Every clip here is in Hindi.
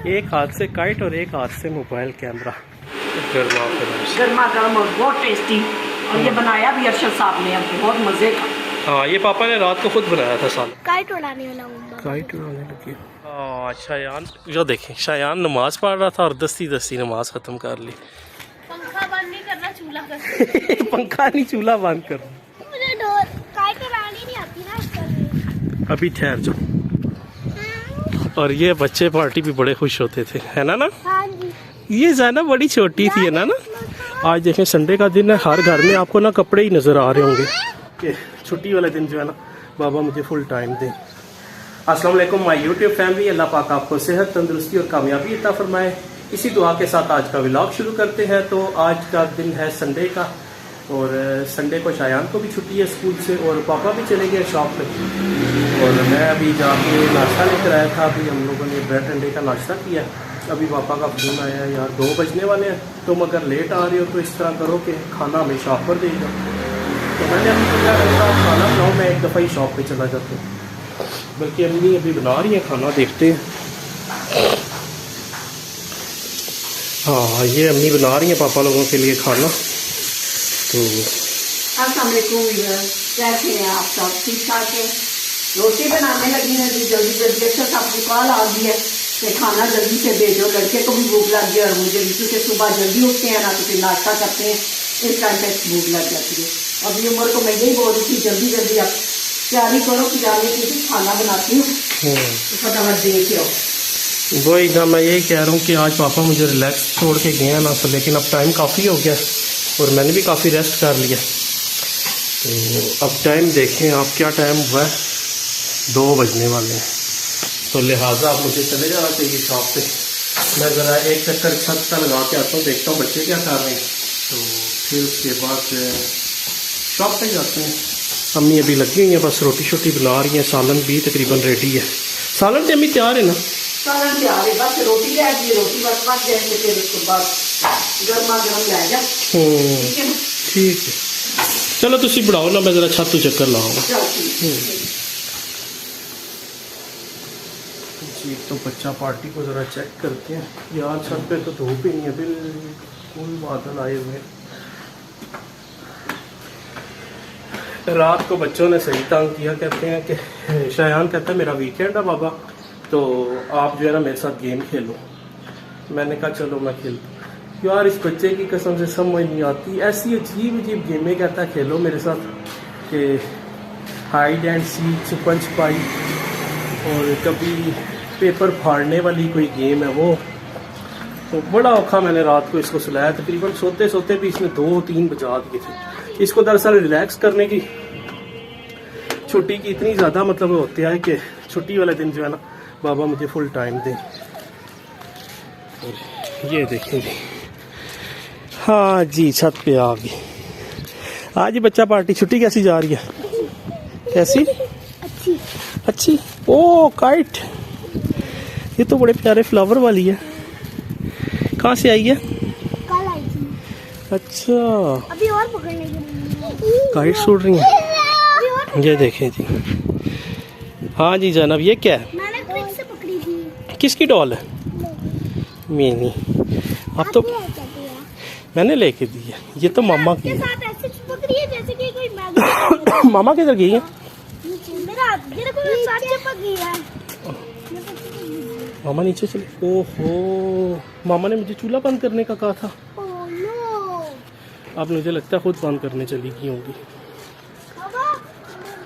एक हाथ से काइट और एक हाथ से मोबाइल कैमरा। गर्मा गर्म और बहुत टेस्टी। और ये बनाया भी अरशद साहब ने, अब बहुत मजे का। हाँ, ये पापा ने रात को खुद बनाया था साल। काइट उड़ाने वाला हूँ। काइट उड़ाने लगी। हाँ, शायान जो देखें, शायान नमाज पढ़ रहा था और दस्ती दस्ती नमाज खत्म कर ली। पंखा बंद नहीं करना, चूल्हा कर। पंखा नहीं, चूल्हा बंद कर। मुझे काइट उड़ानी नहीं आती ना। अभी ठहर जाओ। और ये बच्चे पार्टी भी बड़े खुश होते थे, है ना? हाँ जी। ये ज़ाना बड़ी छोटी थी, है ना? आज देखें संडे का दिन है, हर घर में आपको ना कपड़े ही नज़र आ रहे होंगे कि छुट्टी वाले दिन जो है ना बाबा मुझे फुल टाइम दें। अस्सलाम वालेकुम माय यूट्यूब फैमिली। अल्लाह पाक आपको सेहत, तंदुरुस्ती और कामयाबी अता फरमाए। इसी दुआ के साथ आज का व्लॉग शुरू करते हैं। तो आज का दिन है संडे का और संडे को शायान को भी छुट्टी है स्कूल से और पापा भी चले गए शॉप पे। और मैं अभी जाके नाश्ता लेकर आया था। अभी हम लोगों ने ब्रेड अंडे का नाश्ता किया। अभी पापा का फ़ोन आया है, यार 2 बजने वाले हैं, तुम अगर लेट आ रहे हो तो इस तरह करो कि खाना हमें शॉप पर दे दो। तो मैंने अभी तो क्या करता हूँ, खाना बनाओ, मैं एक दफ़ा ही शॉप पे चला जाता हूँ। बल्कि अम्मी अभी बना रही हैं खाना, देखते हैं। हाँ, ये अम्मी बना रही हैं पापा लोगों के लिए खाना। तो अस्सलाम वालेकुम, कैसे हैं आप सब? ठीक ठाक है। रोटी बनाने लगी है जी, जल्दी जल्दी। अच्छा सबको कॉल आ गई है कि खाना जल्दी से भेजो, लड़के को भी भूख लग गई और मुझे भी, क्योंकि सुबह जल्दी उठते हैं ना तो फिर नाश्ता करते हैं, इस टाइम पे भूख लग जाती है। अभी उम्र को मैं यही बोल रही थी जल्दी जल्दी आप तैयारी करो कि जाने की भी खाना बनाती हूँ तो फटाफट दे के आओ। वही ना, मैं यही कह रहा हूँ कि आज पापा मुझे रिलैक्स छोड़ के गए हैं ना, तो लेकिन अब टाइम काफ़ी हो गया और मैंने भी काफ़ी रेस्ट कर लिया। तो अब टाइम देखें आप, क्या टाइम हुआ है, 2 बजने वाले हैं। तो लिहाजा अब मुझे चले जाना चाहिए शॉप पे। मैं ज़रा एक चक्कर छत का लगा के आता हूँ, देखता हूँ बच्चे क्या कर रहे हैं, तो फिर उसके बाद शॉप पे जाते हैं। अम्मी अभी लगी हुई हैं, बस रोटी शोटी बना रही हैं, सालन भी तकरीबन रेडी है। सालन तो अम्मी तैयार है ना? सालन तैयार है, बस रोटी ले आएगी, रोटी बस बच जाएगी, फिर उसके बाद गर्मा गर्म ले जा। ठीक है, ठीक है। चलो तुसी बढ़ाओ ना, मैं ज़रा छत तो चक्कर लाऊंगा जी। तो बच्चा पार्टी को ज़रा चेक करते हैं यार। छत पे तो धूप ही नहीं है, बिल्कुल बादल आए हुए हैं। रात को बच्चों ने सही तंग किया, कहते हैं कि शायान कहता है मेरा वीकेंड है बाबा, तो आप जो है ना मेरे साथ गेम खेलो। मैंने कहा चलो मैं खेलता। यार इस बच्चे की कसम से समझ नहीं आती, ऐसी अजीब अजीब गेमें कहता है खेलो मेरे साथ, कि हाइड एंड सीक, छुपन छुपाई, और कभी पेपर फाड़ने वाली कोई गेम है वो। तो बड़ा औखा मैंने रात को इसको सुलाया, तकरीबन सोते सोते भी इसने 2-3 बजा दिए थे। इसको दरअसल रिलैक्स करने की, छुट्टी की इतनी ज़्यादा मतलब होती है कि छुट्टी वाले दिन जो है ना बाबा मुझे फुल टाइम दें। ये देखें जी, हाँ जी छत पे आ गई। आज ही बच्चा पार्टी। छुट्टी कैसी जा रही है? कैसी? अच्छी। अच्छी। ओ काइट, ये तो बड़े प्यारे फ्लावर वाली है। कहाँ से आई है? कल आई थी। अच्छा, अभी और पकड़ने की काइट उड़ रही है। ये देखें जी। हाँ जी जनाब, ये क्या है? मैंने ट्रिक से पकड़ी थी। किसकी डॉल है? मेरी। अब तो मैंने लेके दी है। ये तो मामा की है। साथ ऐसे चिपक रही है जैसे कि कोई मैग्नेट। मामा किधर गई है? मेरा मेरे साथ चिपक गई है। मामा नीचे चले। ओहो, मामा ने मुझे चूल्हा बंद करने का कहा था। Oh no. अब मुझे लगता है खुद बंद करने चली गई होंगी। बाबा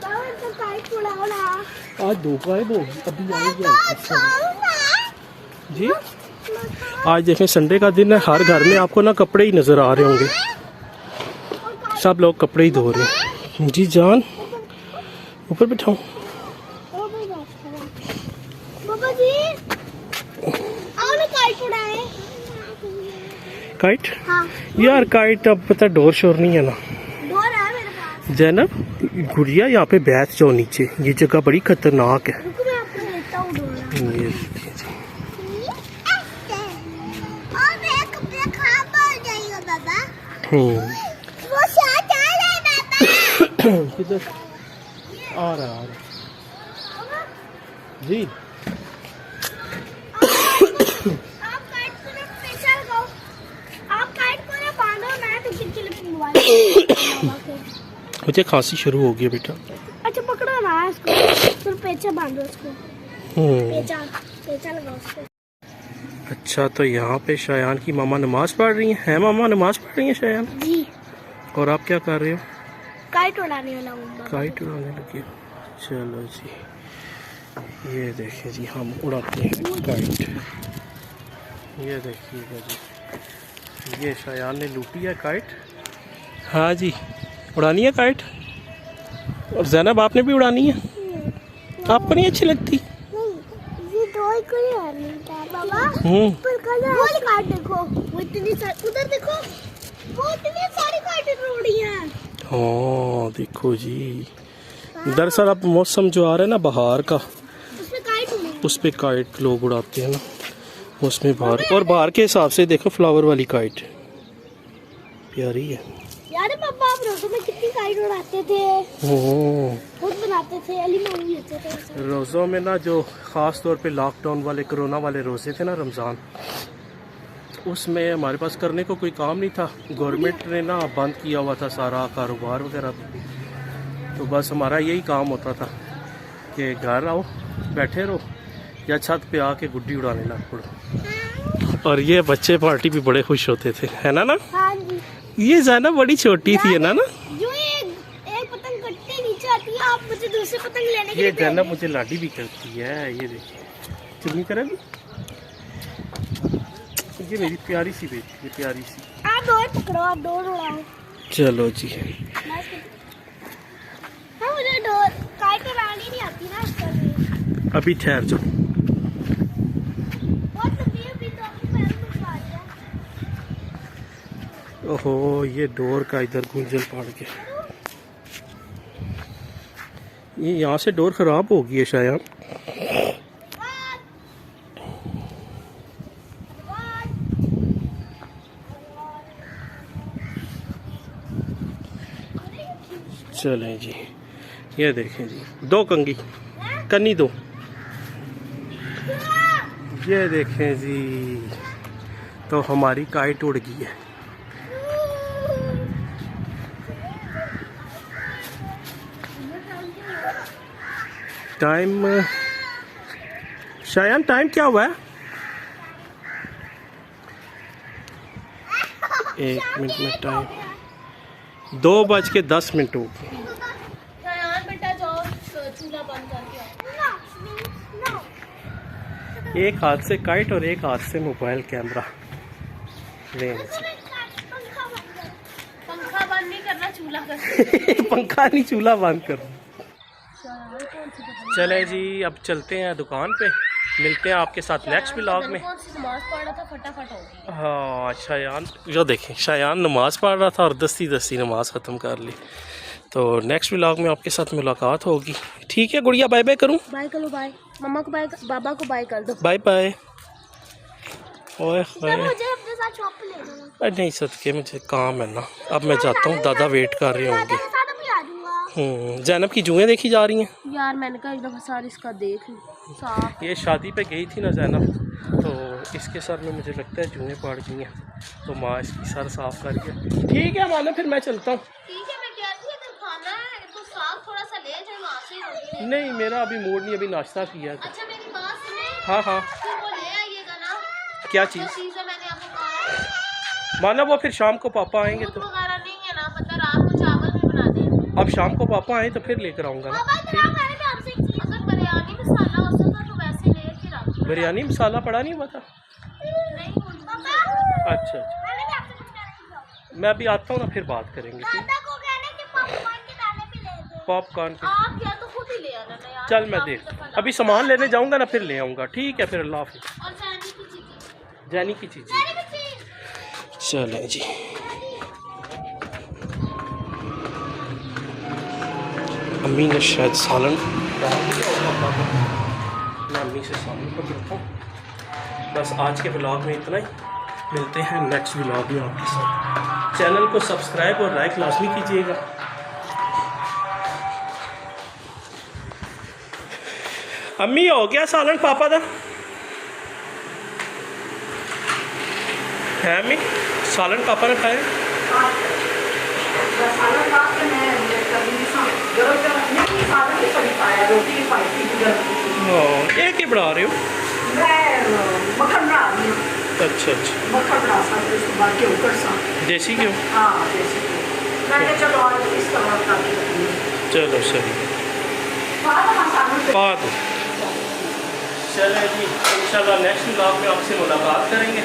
तो काइट उड़ाओ ना। आज धूप है वो, अभी आएगी जी। आज देखें संडे का दिन है, हर घर में आपको ना कपड़े ही नज़र आ रहे होंगे, सब लोग कपड़े ही धो रहे हैं। जी जान, ऊपर बिठाऊं? बाबा जी आओ ना काइट उड़ाए। काइट? हाँ। यार काइट अब पता डोर शोर नहीं है ना। डोर है मेरे पास। जैनब गुड़िया यहाँ पे बैठ जाओ नीचे, ये जगह बड़ी खतरनाक है। रुको मैं आपको लेता हूँ डोर। ये किधर आ रहा जी। मुझे खांसी शुरू हो गई है बेटा। अच्छा पकड़ो ना इसको, फिर पेचा बांधो इसको, पेचा पेचा लगाओ उसको। अच्छा, तो यहाँ पे शायान की मामा नमाज पढ़ रही हैं। मामा नमाज पढ़ रही हैं शायान, जी और आप क्या कर रहे हो? काइट उड़ाने वाला हूँ। काइट उड़ाने लगे हो। चलो जी, ये देखिए जी, हम उड़ाते हैं काइट। ये देखिएगा जी, ये शायान ने लूटी है काइट। हाँ जी, उड़ानी है काइट। और ज़ैनब आपने भी उड़ानी है? आपको नहीं अच्छी लगती? ये दो ही कोई उड़ानी है बाबा। पर कलर वो काट देखो, वो इतनी उधर देखो, वो इतनी सारी काइट उड़ी हैं। हाँ देखो जी, दरअसल अब मौसम जो आ रहा है ना बाहर का, उसमें काइट उड़ी। उस पे काइट लोग उड़ाते हैं ना, उसमें बाहर, और बाहर के हिसाब से देखो फ्लावर वाली काइट प्यारी है यार। पापा आप रोज़ों में कितनी काइट उड़ाते थे, खुद बनाते थे, अली मामू लेते थे रोज़ों में ना। जो ख़ास तौर पे लॉकडाउन वाले कोरोना वाले रोज़े थे ना, रमज़ान, उसमें हमारे पास करने को कोई काम नहीं था। गवर्नमेंट ने ना बंद किया हुआ था सारा कारोबार वगैरह, तो बस हमारा यही काम होता था कि घर आओ, बैठे रहो, या छत पे आके गुड्डी उड़ाने लग पड़ो। और ये बच्चे पार्टी भी बड़े खुश होते थे, है ना? हाँ जी। ये ज़ैनब बड़ी छोटी थी, है ना? जो एक पतंग कटते नीचे आती है, आप मुझे दूसरी पतंग लेने के ये लिए ज़ैनब मुझे लाडी भी करती है। ये देखिए, चुन्नी करेगी। ये मेरी प्यारी सी बेटी है, प्यारी सी। आप डोर पकड़ो, आप डोर उड़ाओ। चलो जी, हाँ मुझे डोर काइट उड़ानी नहीं आती ना, इसलिए अभी ठहर जाओ। बहुत तकलीफ भी तो अपने पैरों में खा लिया। ओहो, ये डोर का इधर गुंजल पड़ गया। ये यहाँ से डोर ख़राब हो गई है शायद। चलें जी, ये देखें जी, दो कंगी कन्नी दो। ये देखें जी, तो हमारी काइट उड़ गई है। टाइम शायन, टाइम क्या हुआ है? 1 मिनट में टाइम 2:10 हो गए। बेटा जाओ चूल्हा बंद करके आओ। एक हाथ से काइट और एक हाथ से मोबाइल कैमरा। पंखा बंद नहीं करना, चूल्हा कर। पंखा नहीं, चूल्हा बंद करो। चले जी, अब चलते हैं दुकान पे, मिलते हैं आपके साथ नेक्स्ट व्लॉग में। नमाज पढ़ रहा था, फटाफट हो गई। हाँ, शायान जो देखें, शायान नमाज पढ़ रहा था और दस्ती नमाज ख़त्म कर ली। तो नेक्स्ट व्लॉग में आपके साथ मुलाकात होगी। ठीक है गुड़िया, बाय बाय करूँ? बाय करो, बाय मम्मा को, बाय बाबा को बाय कर दो। Bye bye. ओए मुझे अपने साथ शॉप पे ले जाना। नहीं सदके, मुझे काम है ना, अब मैं जाता हूँ, दादा वेट कर रहे होंगे। ज़ैनब की जुएँ देखी जा रही हैं यार, मैंने कहा एक दफ़ा सार इसका देख लो साफ। ये शादी पे गई थी ना ज़ैनब, तो इसके सर में मुझे लगता है जुएँ पड़ गई हैं, तो माँ इसकी सर साफ कर गया। ठीक है मानो, फिर मैं चलता हूँ। ठीक है, मैं कह रही थी खाना है तो साग थोड़ा सा ले जाओ, वहाँ से होगी। नहीं, मेरा अभी मूड नहीं, अभी नाश्ता किया था। अच्छा मेरी बात सुने। हाँ हाँ, फिर वो ले आइएगा ना। क्या जो चीज़? चीज़ है मैंने आपको कहा। मानो वो फिर शाम को पापा आएंगे दूध तो, वगैरह नहीं है ना, पता रात को चावल भी बना दें। अब शाम को पापा आए तो फिर लेकर आऊँगा ना। मैंने भी आपसे एक चीज़, अगर बिरयानी मसाला हो सकता तो वैसे लेके रख। बिरयानी मसाला पड़ा नहीं हुआ था? नहीं अच्छा अच्छा, मैंने भी आपसे कुछ कहना। मैं अभी आता हूँ ना, फिर बात करेंगे। ठीक, दादा को कहना कि पॉपकॉर्न के दाने भी ले दे। पॉपकॉर्न के, आप या तो खुद ही ले आना ना यार। चल मैं देख, अभी सामान लेने जाऊँगा ना, फिर ले आऊँगा। ठीक है, फिर अल्लाह हाफिज़। और जानी की चीज़, जानी की चीज़। जानी की चीज़। चलें जी, अम्मी ने शायद सालन डाल दिया होगा, मैं अम्मी से सालन को देता हूँ। बस आज के व्लॉग में इतना ही, मिलते हैं नेक्स्ट व्लॉग में आपके साथ। चैनल को सब्सक्राइब और लाइक लाजमी कीजिएगा। अम्मी हो गया सालन पापा दा? है अम्मी, सालन पापा ने खाया? सालन खा के मैं कभी गरम गरम नहीं सालन भी कभी खाया रोटी भी खाई थी गरम ये क्या बना रहे हो? मैं मक्खन बना रही हूँ अच्छा अच्छा, मक्खन बना सकते सुबह के ऊपर सा देसी क्यों? हाँ जैसे मैंने चलो आज इस तरह का चलो सही है, पा दो। चले जी, इंशाल्लाह नेक्स्ट ब्लॉग में आपसे मुलाकात करेंगे।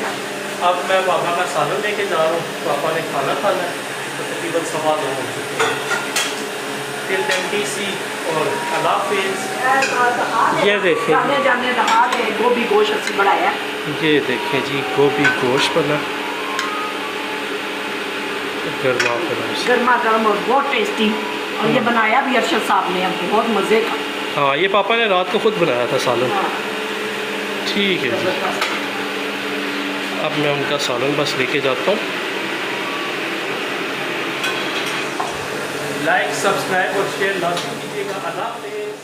अब मैं पापा का सालन लेके जा रहा हूँ, पापा ने खाना खाना है, तो तकरीबन 2:15 हो चुके हैं। टिल देन टीसी और अल्लाह हाफिज़। ये देखें, जाने जाने नहा दे गोभी गोश्त अच्छी बनाया ये देखें जी, गोभी गोश्त बना गर्मा गर्म से। गर्मा गर्म और बहुत टेस्टी और ये बनाया भी अरशद साहब ने अब बहुत मज़े का। हाँ, ये पापा ने रात को खुद बनाया था सालन। हाँ, ठीक है जी, जबरदस्त। अब मैं उनका सालन बस लेके जाता हूँ। लाइक सब्सक्राइब और शेयर लाजमी कीजिएगा। अल्लाह हाफिज़।